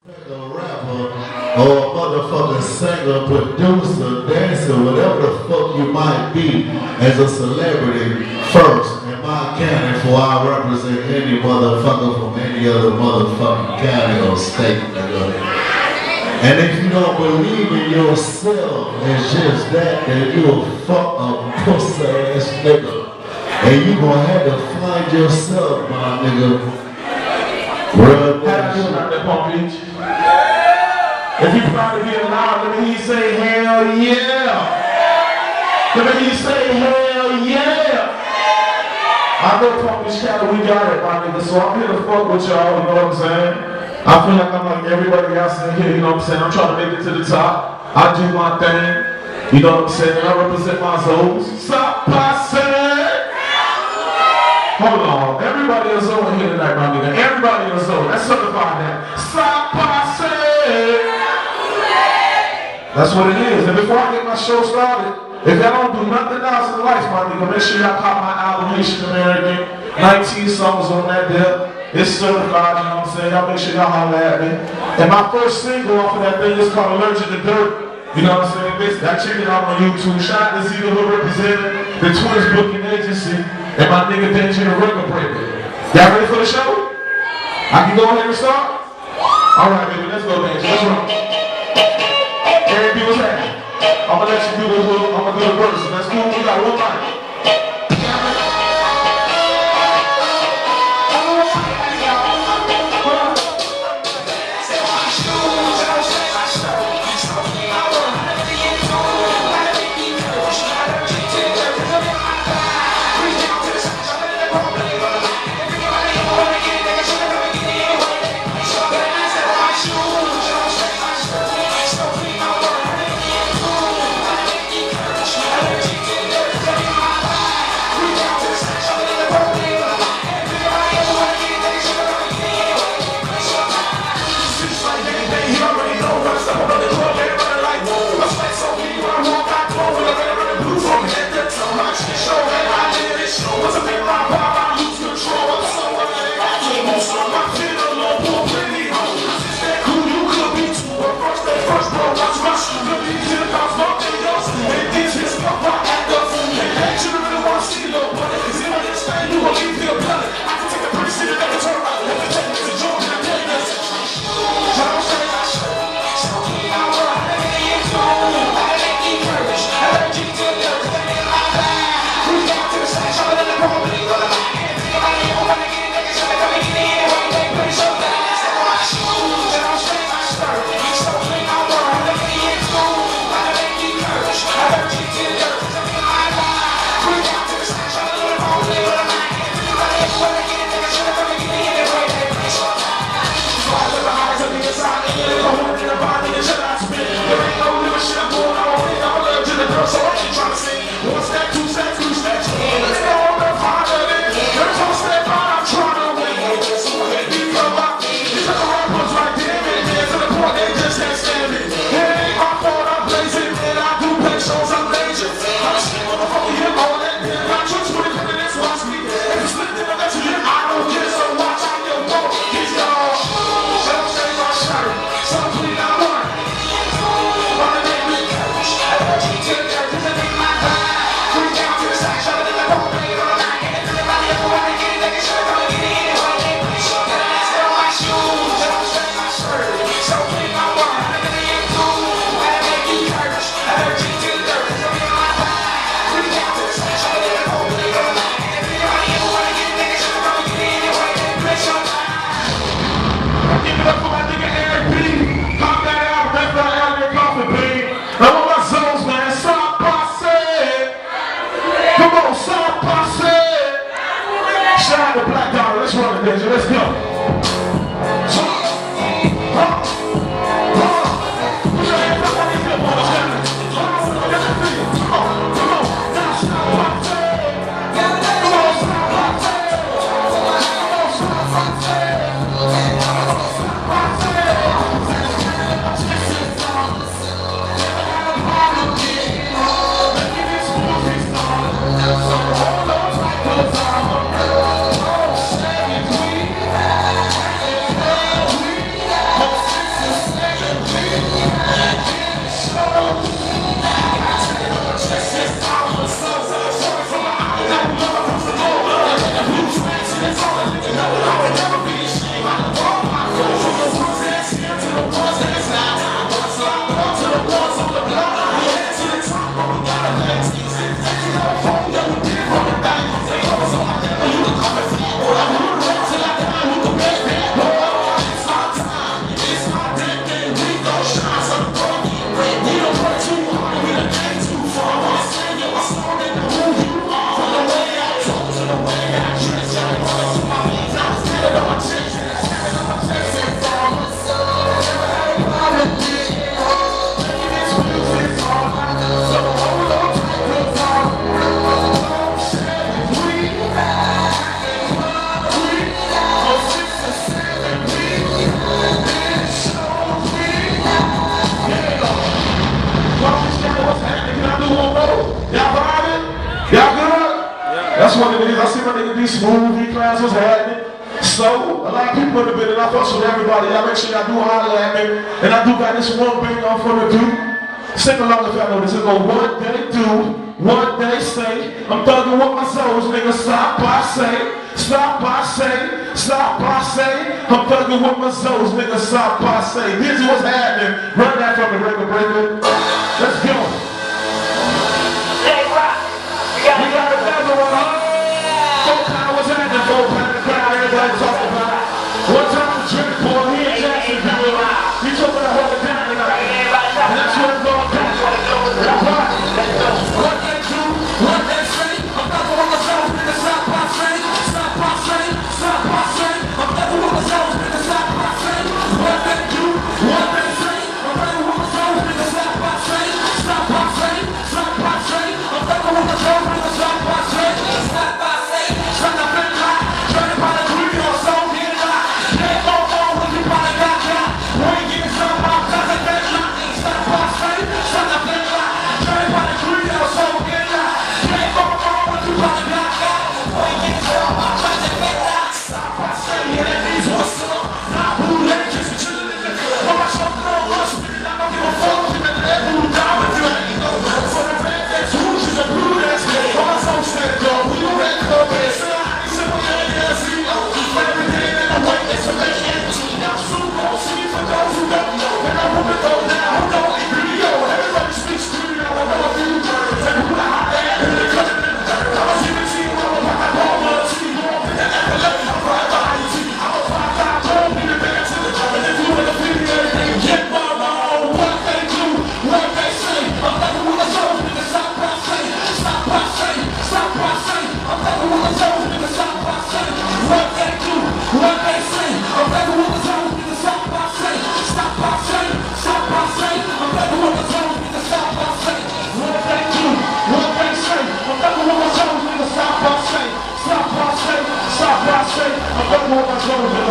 A rapper or a motherfucking singer, producer, dancer, whatever the fuck you might be as a celebrity first in my county, for I represent any motherfucker from any other motherfucking county or state, nigga. And if you don't believe in yourself as just that, then you a fuck a pussy ass nigga. And you gonna have to find yourself, my nigga. Real shit. If you proud to be alive, let me hear you say hell yeah. Let me hear you say hell yeah. I know Palm Beach County, we got it, my nigga. So I'm here to fuck with y'all, you know what I'm saying? I feel like I'm like everybody else in here, you know what I'm saying? I'm trying to make it to the top. I do my thing, you know what I'm saying? I represent my zones. Stop passing. Hold on, everybody in zone here tonight, my nigga. Everybody in zone, let's certify that. Stop passing. That's what it is. And before I get my show started, if y'all don't do nothing else in life, my nigga, make sure y'all cop my album, Haitian American. 19 songs on that there. It's certified, you know what I'm saying? Y'all make sure y'all holler at me. And my first single off of that thing is called Allergic to Dirt. You know what I'm saying? I check it out on YouTube. Shout out to Zeta Hood representing the Twins Booking Agency and my nigga Danger the Record Breaker. Y'all ready for the show? I can go ahead and start? Alright, baby, let's go, Danger. Let's roll. Everybody was happy. I'm gonna let you do the hook. I'm gonna do the verse. That's cool. We got one mic. Let's go. That's one of the niggas. I see my nigga D Smooth, class was happening. So, a lot of people in the building, I fucks with everybody. Y'all make sure y'all do holler at me. And I do got this one big off for the do. Sing along if y'all know this. It'll go one day do, one day say. I'm thugging with my souls, nigga. Stop, I say. Stop, I say. Stop, I say. I'm thugging with my souls, nigga. Stop, I say. This is what's happening. Run that from the record breaker. Let's go. We got another one. Boca was at the Boca, the crowd, everybody talking about it. One time the drink boy, he ain't Jacksonville. He told me to hold it down tonight. And that's what it's going to do. What they do, what they say, I'm never on the show, nigga, stop my say. Stop my say, stop my say. I'm never on the show, nigga, stop my say. What they do, what they say, I'm never on the show, nigga, stop my say. Stop my say, stop my say. I'm never on the show, nigga, stop my say. Stop my say, stop my say. Turn it by the green or so, get it out. Get more when you probably got that. When you get some out, cause I bet you. Stop my say, stop my say. Turn it by the green or so, get it out. Get more when you probably got that. When you get some out, cause I bet you. Stop my say, yeah, that means what's up. Now who let you see chillin' in the club? I'm not sure no one speaking, I don't give a fuck. You better let who down with you. For the red that's who, she's a blue that's gay. I'm not so sad, girl. We don't let club in. I'm